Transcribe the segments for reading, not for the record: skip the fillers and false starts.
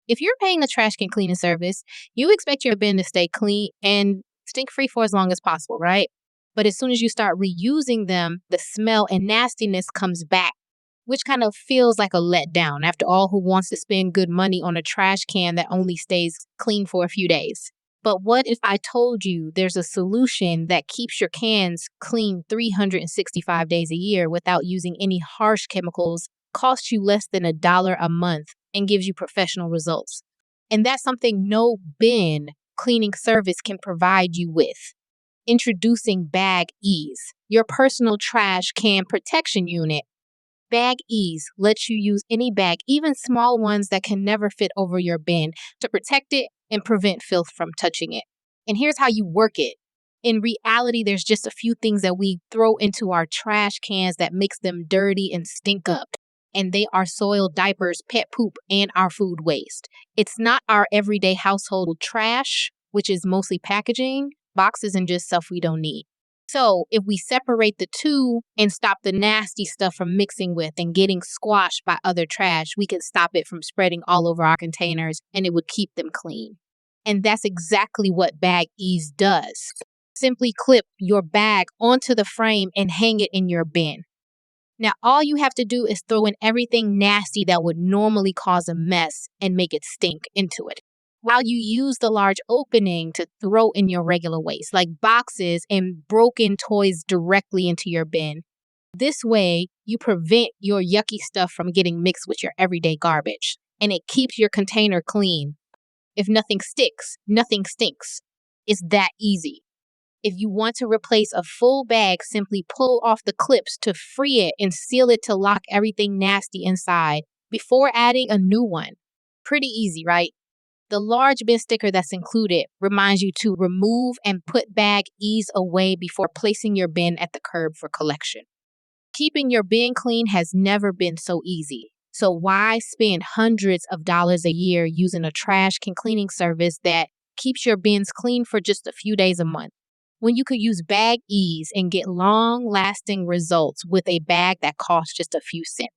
If you're paying the trash can cleaning service, you expect your bin to stay clean and stink free for as long as possible, right? But as soon as you start reusing them, the smell and nastiness comes back, which kind of feels like a letdown. After all, who wants to spend good money on a trash can that only stays clean for a few days? But what if I told you there's a solution that keeps your cans clean 365 days a year without using any harsh chemicals, costs you less than $1 a month, and gives you professional results? And that's something no bin cleaning service can provide you with. Introducing BagEZ, your personal trash can protection unit. BagEZ lets you use any bag, even small ones that can never fit over your bin, to protect it and prevent filth from touching it. And here's how you work it. In reality, there's just a few things that we throw into our trash cans that makes them dirty and stink up. And they are soiled diapers, pet poop, and our food waste. It's not our everyday household trash, which is mostly packaging, boxes, and just stuff we don't need. So if we separate the two and stop the nasty stuff from mixing with and getting squashed by other trash, we can stop it from spreading all over our containers, and it would keep them clean. And that's exactly what BagEZ does. Simply clip your bag onto the frame and hang it in your bin. Now, all you have to do is throw in everything nasty that would normally cause a mess and make it stink into it, while you use the large opening to throw in your regular waste, like boxes and broken toys, directly into your bin. This way, you prevent your yucky stuff from getting mixed with your everyday garbage, and it keeps your container clean. If nothing sticks, nothing stinks. It's that easy. If you want to replace a full bag, simply pull off the clips to free it and seal it to lock everything nasty inside before adding a new one. Pretty easy, right? The large bin sticker that's included reminds you to remove and put BagEZ away before placing your bin at the curb for collection. Keeping your bin clean has never been so easy. So why spend hundreds of dollars a year using a trash can cleaning service that keeps your bins clean for just a few days a month, when you could use BagEZ and get long-lasting results with a bag that costs just a few cents?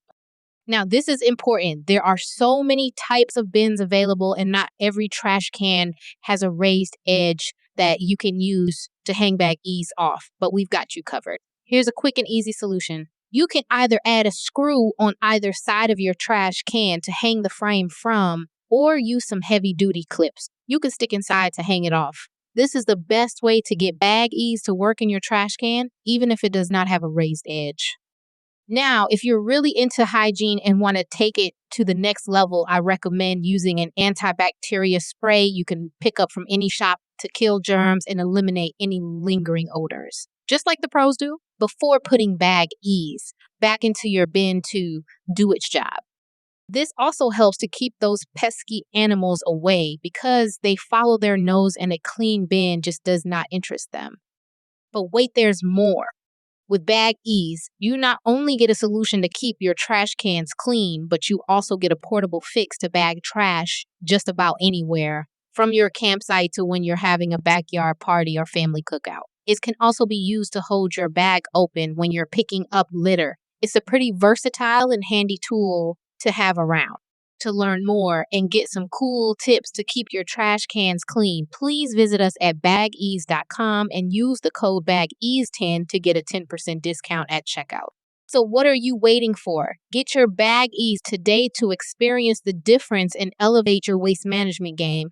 Now, this is important. There are so many types of bins available, and not every trash can has a raised edge that you can use to hang BagEZ off, but we've got you covered. Here's a quick and easy solution. You can either add a screw on either side of your trash can to hang the frame from, or use some heavy-duty clips you can stick inside to hang it off. This is the best way to get BagEZ to work in your trash can, even if it does not have a raised edge. Now, if you're really into hygiene and want to take it to the next level, I recommend using an antibacterial spray you can pick up from any shop to kill germs and eliminate any lingering odors, just like the pros do, before putting BagEZ back into your bin to do its job. This also helps to keep those pesky animals away because they follow their nose, and a clean bin just does not interest them. But wait, there's more. With BagEZ, you not only get a solution to keep your trash cans clean, but you also get a portable fix to bag trash just about anywhere, from your campsite to when you're having a backyard party or family cookout. It can also be used to hold your bag open when you're picking up litter. It's a pretty versatile and handy tool to have around. To learn more and get some cool tips to keep your trash cans clean, please visit us at BagEZ.com and use the code BagEZ10 to get a 10% discount at checkout. So what are you waiting for? Get your BagEZ today to experience the difference and elevate your waste management game.